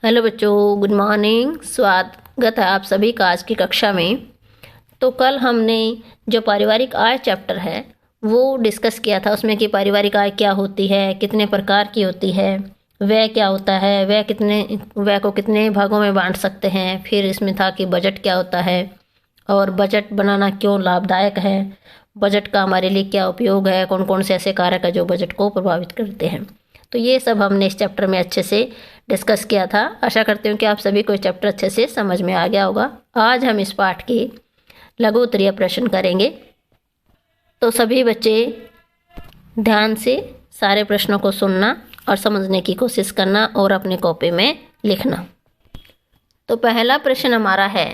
Hello बच्चों, good morning. स्वागत है आप सभी का आज की कक्षा में। तो कल हमने जो पारिवारिक आय चैप्टर है वो डिस्कस किया था। उसमें कि पारिवारिक आय क्या होती है, कितने प्रकार की होती है, व्यय क्या होता है, व्यय को कितने भागों में बांट सकते हैं। फिर इसमें था कि बजट क्या होता है और बजट बनाना क्यों लाभदायक है, बजट का हमारे लिए क्या उपयोग है, कौन कौन से ऐसे कारक है जो बजट को प्रभावित करते हैं। तो ये सब हमने इस चैप्टर में अच्छे से डिस्कस किया था। आशा करती हूँ कि आप सभी को चैप्टर अच्छे से समझ में आ गया होगा। आज हम इस पाठ के लघु उत्तरीय प्रश्न करेंगे। तो सभी बच्चे ध्यान से सारे प्रश्नों को सुनना और समझने की कोशिश करना और अपनी कॉपी में लिखना। तो पहला प्रश्न हमारा है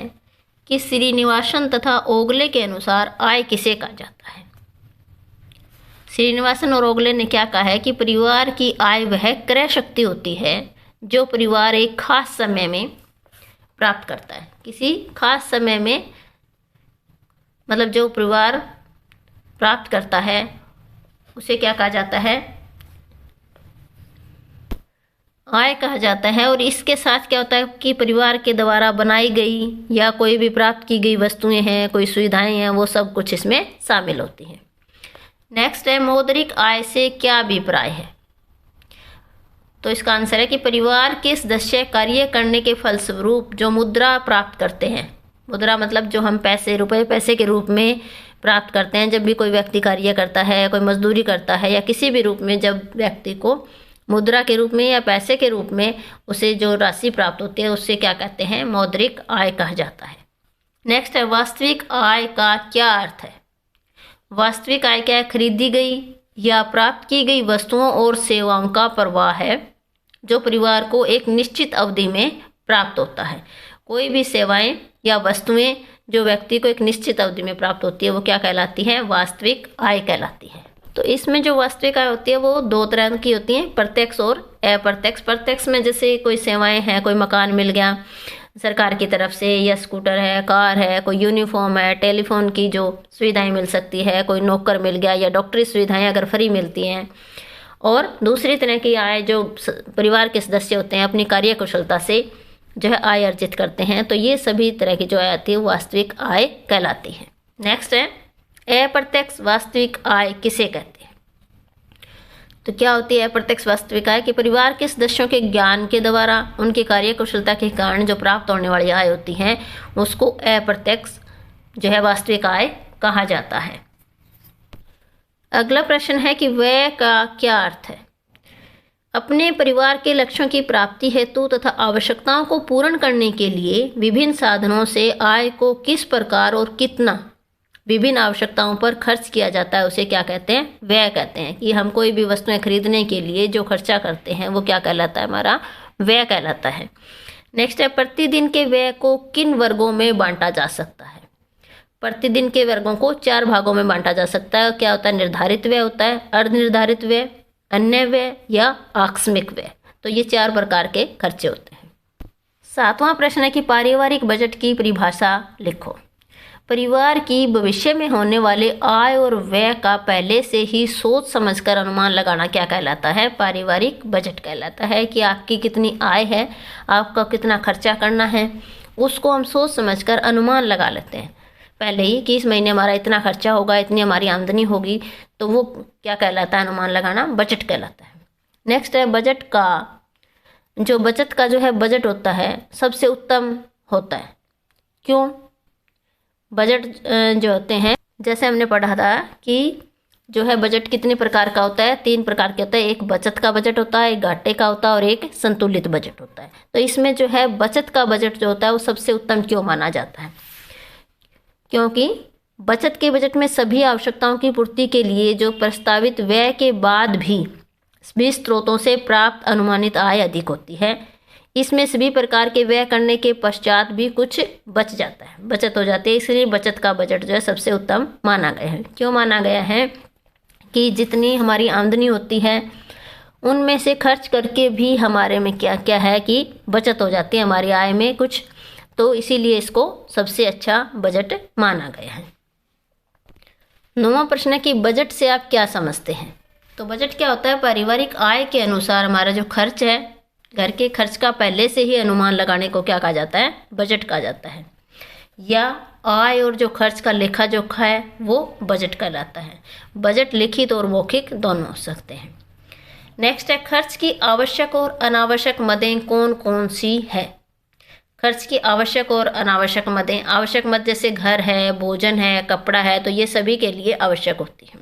कि श्रीनिवासन तथा ओगले के अनुसार आय किसे कहा जाता है। श्रीनिवासन और ओगले ने क्या कहा है कि परिवार की आय वह क्रय शक्ति होती है जो परिवार एक खास समय में प्राप्त करता है। किसी खास समय में, मतलब जो परिवार प्राप्त करता है उसे क्या कहा जाता है, आय कहा जाता है। और इसके साथ क्या होता है कि परिवार के द्वारा बनाई गई या कोई भी प्राप्त की गई वस्तुएं हैं, कोई सुविधाएं हैं, वो सब कुछ इसमें शामिल होती हैं। नेक्स्ट है, मौद्रिक आय से क्या अभिप्राय है। तो इसका आंसर है कि परिवार के सदस्य कार्य करने के फलस्वरूप जो मुद्रा प्राप्त करते हैं, मुद्रा मतलब जो हम रुपए पैसे के रूप में प्राप्त करते हैं। जब भी कोई व्यक्ति कार्य करता है, कोई मजदूरी करता है या किसी भी रूप में जब व्यक्ति को मुद्रा के रूप में या पैसे के रूप में उसे जो राशि प्राप्त होती है उससे क्या कहते हैं, मौद्रिक आय कहा जाता है। नेक्स्ट है, वास्तविक आय का क्या अर्थ है। वास्तविक आय क्या है, खरीदी गई या प्राप्त की गई वस्तुओं और सेवाओं का प्रवाह है जो परिवार को एक निश्चित अवधि में प्राप्त होता है। कोई भी सेवाएं या वस्तुएं जो व्यक्ति को एक निश्चित अवधि में प्राप्त होती है वो क्या कहलाती है, वास्तविक आय कहलाती है। तो इसमें जो वास्तविक आय होती है वो दो तरह की होती है, प्रत्यक्ष और अप्रत्यक्ष। प्रत्यक्ष में जैसे कोई सेवाएं हैं, कोई मकान मिल गया सरकार की तरफ से, या स्कूटर है, कार है, कोई यूनिफॉर्म है, टेलीफोन की जो सुविधाएं मिल सकती है, कोई नौकर मिल गया, या डॉक्टरी सुविधाएं अगर फ्री मिलती हैं। और दूसरी तरह की आय जो परिवार के सदस्य होते हैं अपनी कार्य कुशलता से जो है आय अर्जित करते हैं। तो ये सभी तरह की जो आय आती है वो वास्तविक आय कहलाती है। नेक्स्ट है, अप्रत्यक्ष वास्तविक आय किसे कहते हैं। तो क्या होती है अप्रत्यक्ष वास्तविक आय, कि परिवार के सदस्यों के ज्ञान के द्वारा उनकी कार्य कुशलता के कारण जो प्राप्त होने वाली आय होती है उसको अप्रत्यक्ष जो है वास्तविक आय कहा जाता है। अगला प्रश्न है कि व्यय का क्या अर्थ है। अपने परिवार के लक्ष्यों की प्राप्ति हेतु तथा आवश्यकताओं को पूर्ण करने के लिए विभिन्न साधनों से आय को किस प्रकार और कितना विभिन्न आवश्यकताओं पर खर्च किया जाता है उसे क्या कहते हैं, व्यय कहते हैं। कि हम कोई भी वस्तुएं खरीदने के लिए जो खर्चा करते हैं वो क्या कहलाता है, हमारा व्यय कहलाता है। नेक्स्ट है, प्रतिदिन के व्यय को किन वर्गों में बांटा जा सकता है। प्रतिदिन के वर्गों को 4 भागों में बांटा जा सकता है। क्या होता है, निर्धारित व्यय होता है, अर्धनिर्धारित व्यय, अन्य व्यय या आकस्मिक व्यय। तो ये 4 प्रकार के खर्चे होते हैं। 7वां प्रश्न है कि पारिवारिक बजट की परिभाषा लिखो। परिवार की भविष्य में होने वाले आय और व्यय का पहले से ही सोच समझकर अनुमान लगाना क्या कहलाता है, पारिवारिक बजट कहलाता है। कि आपकी कितनी आय है, आपका कितना खर्चा करना है, उसको हम सोच समझकर अनुमान लगा लेते हैं पहले ही कि इस महीने हमारा इतना खर्चा होगा, इतनी हमारी आमदनी होगी। तो वो क्या कहलाता है, अनुमान लगाना बजट कहलाता है। नेक्स्ट है, बजट का जो है बजट होता है सबसे उत्तम होता है। क्यों, बजट जो होते हैं जैसे हमने पढ़ा था कि जो है बजट कितने प्रकार का होता है, 3 प्रकार के होता है। एक बचत का बजट होता है, एक घाटे का होता है और एक संतुलित बजट होता है। तो इसमें जो है बचत का बजट जो होता है वो सबसे उत्तम क्यों माना जाता है, क्योंकि बचत के बजट में सभी आवश्यकताओं की पूर्ति के लिए जो प्रस्तावित व्यय के बाद भी स्रोतों से प्राप्त अनुमानित आय अधिक होती है। इसमें सभी प्रकार के व्यय करने के पश्चात भी कुछ बच जाता है, बचत हो जाती है। इसलिए बचत का बजट जो है सबसे उत्तम माना गया है। क्यों माना गया है कि जितनी हमारी आमदनी होती है उनमें से खर्च करके भी हमारे में क्या क्या है कि बचत हो जाती है हमारी आय में कुछ। तो इसीलिए इसको सबसे अच्छा बजट माना गया है। 9वां प्रश्न है कि बजट से आप क्या समझते हैं। तो बजट क्या होता है, पारिवारिक आय के अनुसार हमारा जो खर्च है, घर के खर्च का पहले से ही अनुमान लगाने को क्या कहा जाता है? बजट कहा जाता है। या आय और जो खर्च का लेखा जोखा है वो बजट कहलाता है। बजट लिखित और मौखिक दोनों हो सकते हैं। नेक्स्ट है, खर्च की आवश्यक और अनावश्यक मदें कौन कौन सी है? खर्च की आवश्यक और अनावश्यक मदें, आवश्यक मद जैसे घर है, भोजन है, कपड़ा है, तो ये सभी के लिए आवश्यक होती है।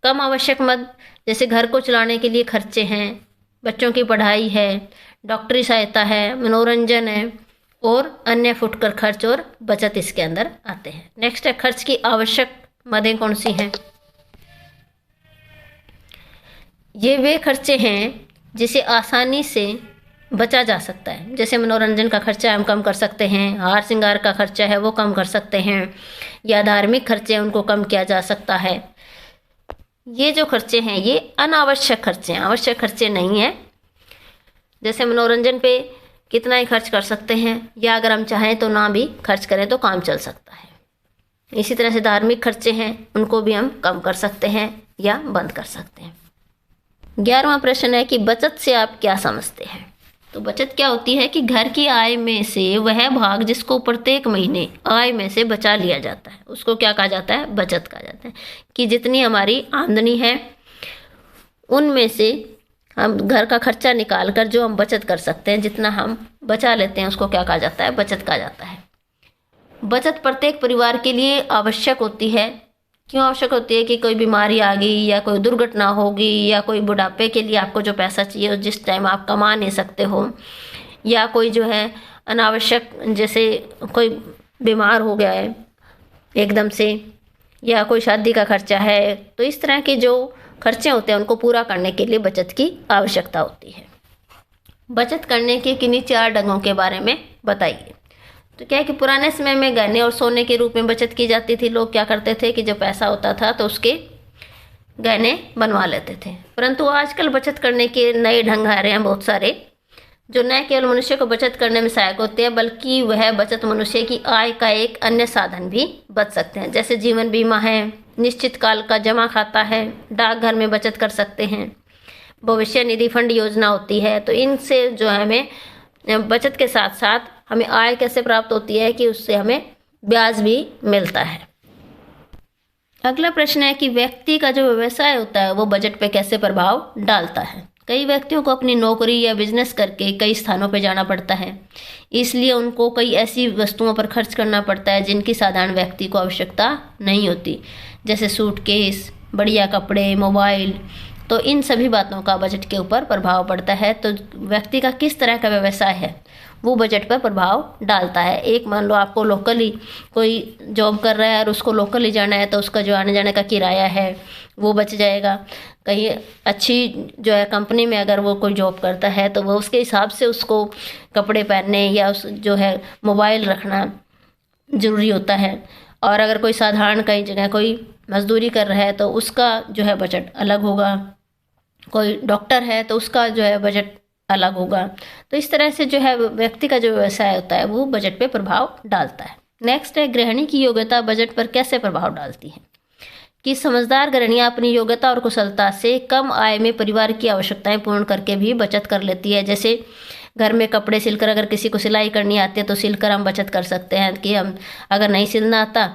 कम आवश्यक मद जैसे घर को चलाने के लिए खर्चे हैं, बच्चों की पढ़ाई है, डॉक्टरी सहायता है, मनोरंजन है और अन्य फुटकर खर्च और बचत इसके अंदर आते हैं। नेक्स्ट है, खर्च की आवश्यक मदें कौन सी हैं? ये वे खर्चे हैं जिसे आसानी से बचा जा सकता है। जैसे मनोरंजन का खर्चा हम कम कर सकते हैं, हार श्रृंगार का खर्चा है वो कम कर सकते हैं, या धार्मिक खर्चे हैं उनको कम किया जा सकता है। ये जो खर्चे हैं ये अनावश्यक खर्चे हैं, आवश्यक खर्चे नहीं हैं। जैसे मनोरंजन पे कितना ही खर्च कर सकते हैं, या अगर हम चाहें तो ना भी खर्च करें तो काम चल सकता है। इसी तरह से धार्मिक खर्चे हैं उनको भी हम कम कर सकते हैं या बंद कर सकते हैं। 11वां प्रश्न है कि बचत से आप क्या समझते हैं? तो बचत क्या होती है कि घर की आय में से वह भाग जिसको प्रत्येक महीने आय में से बचा लिया जाता है उसको क्या कहा जाता है? बचत कहा जाता है। कि जितनी हमारी आमदनी है उनमें से हम घर का खर्चा निकाल कर जो हम बचत कर सकते हैं, जितना हम बचा लेते हैं उसको क्या कहा जाता है? बचत कहा जाता है। बचत प्रत्येक परिवार के लिए आवश्यक होती है। क्यों आवश्यक होती है? कि कोई बीमारी आ गई या कोई दुर्घटना होगी या कोई बुढ़ापे के लिए आपको जो पैसा चाहिए जिस टाइम आप कमा नहीं सकते हो, या कोई जो है अनावश्यक जैसे कोई बीमार हो गया है एकदम से, या कोई शादी का खर्चा है, तो इस तरह के जो खर्चे होते हैं उनको पूरा करने के लिए बचत की आवश्यकता होती है। बचत करने के किन्हीं 4 ढंगों के बारे में बताइए। तो क्या है कि पुराने समय में गहने और सोने के रूप में बचत की जाती थी। लोग क्या करते थे कि जब पैसा होता था तो उसके गहने बनवा लेते थे। परंतु आजकल बचत करने के नए ढंग आ रहे हैं बहुत सारे, जो न केवल मनुष्य को बचत करने में सहायक होते हैं बल्कि वह बचत मनुष्य की आय का एक अन्य साधन भी बच सकते हैं। जैसे जीवन बीमा है, निश्चित काल का जमा खाता है, डाकघर में बचत कर सकते हैं, भविष्य निधि फंड योजना होती है। तो इनसे जो है हमें बचत के साथ साथ हमें आय कैसे प्राप्त होती है कि उससे हमें ब्याज भी मिलता है। अगला प्रश्न है कि व्यक्ति का जो व्यवसाय होता है वो बजट पे कैसे प्रभाव डालता है? कई व्यक्तियों को अपनी नौकरी या बिजनेस करके कई स्थानों पर जाना पड़ता है, इसलिए उनको कई ऐसी वस्तुओं पर खर्च करना पड़ता है जिनकी साधारण व्यक्ति को आवश्यकता नहीं होती, जैसे सूटकेस, बढ़िया कपड़े, मोबाइल। तो इन सभी बातों का बजट के ऊपर प्रभाव पड़ता है। तो व्यक्ति का किस तरह का व्यवसाय है वो बजट पर प्रभाव डालता है। एक मान लो आपको लोकली कोई जॉब कर रहा है और उसको लोकली जाना है तो उसका जो आने जाने का किराया है वो बच जाएगा। कहीं अच्छी जो है कंपनी में अगर वो कोई जॉब करता है तो वो उसके हिसाब से उसको कपड़े पहनने या उस जो है मोबाइल रखना ज़रूरी होता है। और अगर कोई साधारण कहीं जगह कोई मजदूरी कर रहा है तो उसका जो है बजट अलग होगा। कोई डॉक्टर है तो उसका जो है बजट अलग होगा। तो इस तरह से जो है व्यक्ति का जो व्यवसाय होता है वो बजट पे प्रभाव डालता है। नेक्स्ट है, गृहिणी की योग्यता बजट पर कैसे प्रभाव डालती है? कि समझदार गृहिणियाँ अपनी योग्यता और कुशलता से कम आय में परिवार की आवश्यकताएं पूर्ण करके भी बचत कर लेती है। जैसे घर में कपड़े सिलकर अगर किसी को सिलाई करनी आती है तो सिलकर हम बचत कर सकते हैं। कि हम अगर नहीं सिलना आता,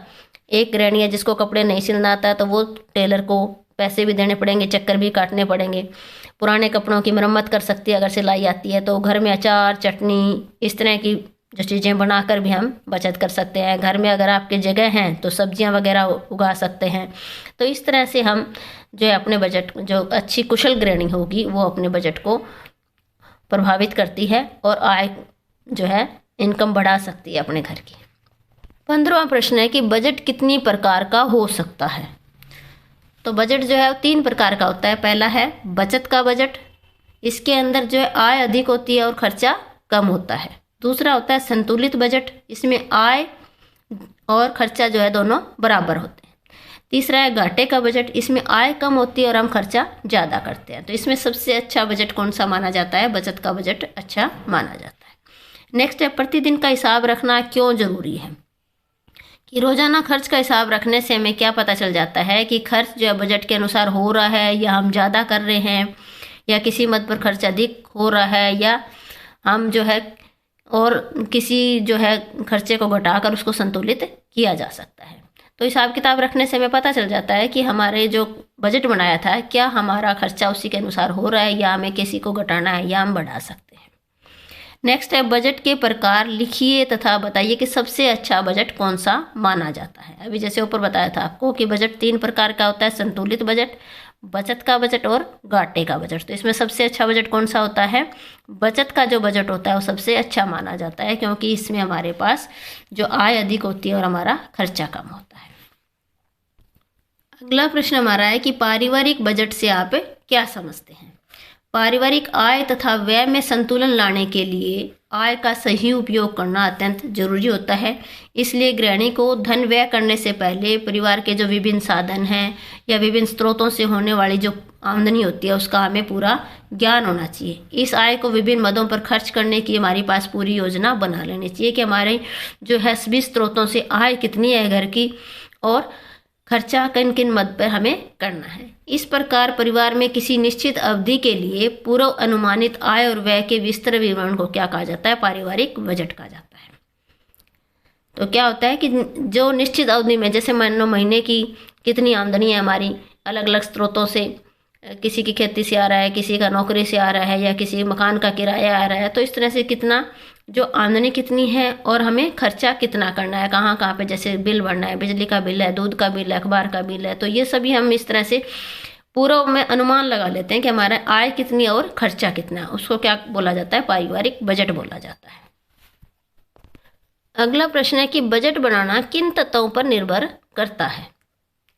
एक गृहिणी है जिसको कपड़े नहीं सिलना आता तो वो टेलर को पैसे भी देने पड़ेंगे, चक्कर भी काटने पड़ेंगे। पुराने कपड़ों की मरम्मत कर सकती है अगर सिलाई आती है। तो घर में अचार, चटनी, इस तरह की जो चीज़ें बनाकर भी हम बचत कर सकते हैं। घर में अगर आपके जगह हैं तो सब्जियां वगैरह उगा सकते हैं। तो इस तरह से हम जो है अपने बजट, जो अच्छी कुशल गृहिणी होगी वो अपने बजट को प्रभावित करती है और आय जो है इनकम बढ़ा सकती है अपने घर की। 15वां प्रश्न है कि बजट कितनी प्रकार का हो सकता है? तो बजट जो है 3 प्रकार का होता है। पहला है बचत का बजट, इसके अंदर जो है आय अधिक होती है और खर्चा कम होता है। दूसरा होता है संतुलित बजट, इसमें आय और खर्चा जो है दोनों बराबर होते हैं। तीसरा है घाटे का बजट, इसमें आय कम होती है और हम खर्चा ज़्यादा करते हैं। तो इसमें सबसे अच्छा बजट कौन सा माना जाता है? बचत का बजट अच्छा माना जाता है। नेक्स्ट है प्रतिदिन का हिसाब रखना क्यों जरूरी है? कि रोज़ाना खर्च का हिसाब रखने से हमें क्या पता चल जाता है कि खर्च जो है बजट के अनुसार हो रहा है या हम ज़्यादा कर रहे हैं, या किसी मद पर खर्च अधिक हो रहा है या हम जो है और किसी जो है खर्चे को घटाकर उसको संतुलित किया जा सकता है। तो हिसाब किताब रखने से हमें पता चल जाता है कि हमारे जो बजट बनाया था क्या हमारा खर्चा उसी के अनुसार हो रहा है या हमें किसी को घटाना है या हम बढ़ा सकते हैं। नेक्स्ट है बजट के प्रकार लिखिए तथा बताइए कि सबसे अच्छा बजट कौन सा माना जाता है। अभी जैसे ऊपर बताया था आपको कि बजट 3 प्रकार का होता है, संतुलित बजट, बचत का बजट और घाटे का बजट। तो इसमें सबसे अच्छा बजट कौन सा होता है? बचत का जो बजट होता है वो सबसे अच्छा माना जाता है, क्योंकि इसमें हमारे पास जो आय अधिक होती है और हमारा खर्चा कम होता है। अगला प्रश्न हमारा है कि पारिवारिक बजट से आप क्या समझते हैं? पारिवारिक आय तथा व्यय में संतुलन लाने के लिए आय का सही उपयोग करना अत्यंत जरूरी होता है। इसलिए गृहिणी को धन व्यय करने से पहले परिवार के जो विभिन्न साधन हैं या विभिन्न स्रोतों से होने वाली जो आमदनी होती है उसका हमें पूरा ज्ञान होना चाहिए। इस आय को विभिन्न मदों पर खर्च करने की हमारे पास पूरी योजना बना लेनी चाहिए कि हमारे जो है सभी स्रोतों से आय कितनी है घर की और खर्चा किन किन मद पर हमें करना है। इस प्रकार परिवार में किसी निश्चित अवधि के लिए पूर्व अनुमानित आय और व्यय के विस्तृत विवरण को क्या कहा जाता है? पारिवारिक बजट कहा जाता है। तो क्या होता है कि जो निश्चित अवधि में, जैसे मान लो महीने की कितनी आमदनी है हमारी अलग अलग स्रोतों से, किसी की खेती से आ रहा है, किसी का नौकरी से आ रहा है या किसी मकान का किराया आ रहा है, तो इस तरह से कितना जो आमदनी कितनी है और हमें खर्चा कितना करना है, कहाँ कहाँ पे, जैसे बिल भरना है, बिजली का बिल है, दूध का बिल है, अखबार का बिल है, तो ये सभी हम इस तरह से पूर्व में अनुमान लगा लेते हैं कि हमारा आय कितनी है और खर्चा कितना है। उसको क्या बोला जाता है? पारिवारिक बजट बोला जाता है। अगला प्रश्न है कि बजट बनाना किन तत्वों पर निर्भर करता है?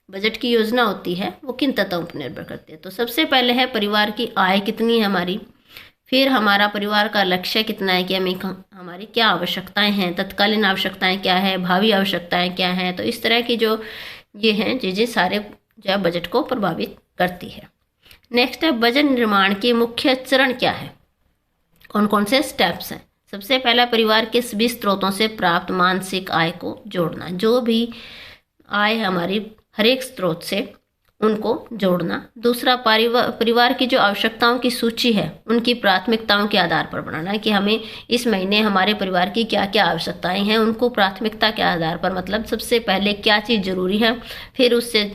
बजट की योजना होती है वो किन तत्वों पर निर्भर करती है? तो सबसे पहले है परिवार की आय कितनी है हमारी, फिर हमारा परिवार का लक्ष्य कितना है कि हमें हमारी क्या आवश्यकताएं हैं, तत्कालीन आवश्यकताएं क्या है, भावी आवश्यकताएं क्या हैं। तो इस तरह की जो ये हैं चीज़ें सारे जो है बजट को प्रभावित करती है। नेक्स्ट है बजट निर्माण के मुख्य चरण क्या है, कौन कौन से स्टेप्स हैं? सबसे पहला परिवार के सभी स्रोतों से प्राप्त मासिक आय को जोड़ना, जो भी आय हमारी हर एक स्रोत से उनको जोड़ना। दूसरा परिवार की जो आवश्यकताओं की सूची है उनकी प्राथमिकताओं के आधार पर बनाना है कि हमें इस महीने हमारे परिवार की क्या क्या आवश्यकताएं हैं, उनको प्राथमिकता के आधार पर, मतलब सबसे पहले क्या चीज़ ज़रूरी है, फिर उससे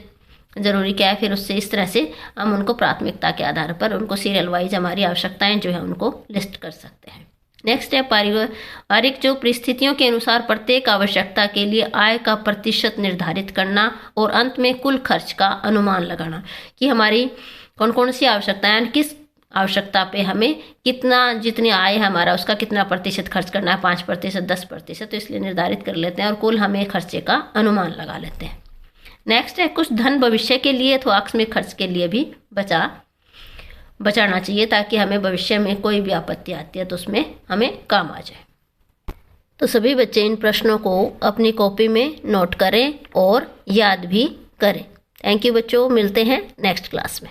ज़रूरी क्या है, फिर उससे इस तरह से हम उनको प्राथमिकता के आधार पर उनको सीरियल वाइज हमारी आवश्यकताएं जो है उनको लिस्ट कर सकते हैं। नेक्स्ट है पारिवारिक जो परिस्थितियों के अनुसार प्रत्येक आवश्यकता के लिए आय का प्रतिशत निर्धारित करना और अंत में कुल खर्च का अनुमान लगाना कि हमारी कौन कौन सी आवश्यकताएं, किस आवश्यकता पे हमें कितना, जितनी आय है हमारा उसका कितना प्रतिशत खर्च करना है, 5%, 10%, तो इसलिए निर्धारित कर लेते हैं और कुल हमें खर्चे का अनुमान लगा लेते हैं। नेक्स्ट है कुछ धन भविष्य के लिए अथवा आकस्मिक खर्च के लिए भी बचाना चाहिए ताकि हमें भविष्य में कोई भी आपत्ति आती है तो उसमें हमें काम आ जाए। तो सभी बच्चे इन प्रश्नों को अपनी कॉपी में नोट करें और याद भी करें। थैंक यू बच्चों, मिलते हैं नेक्स्ट क्लास में।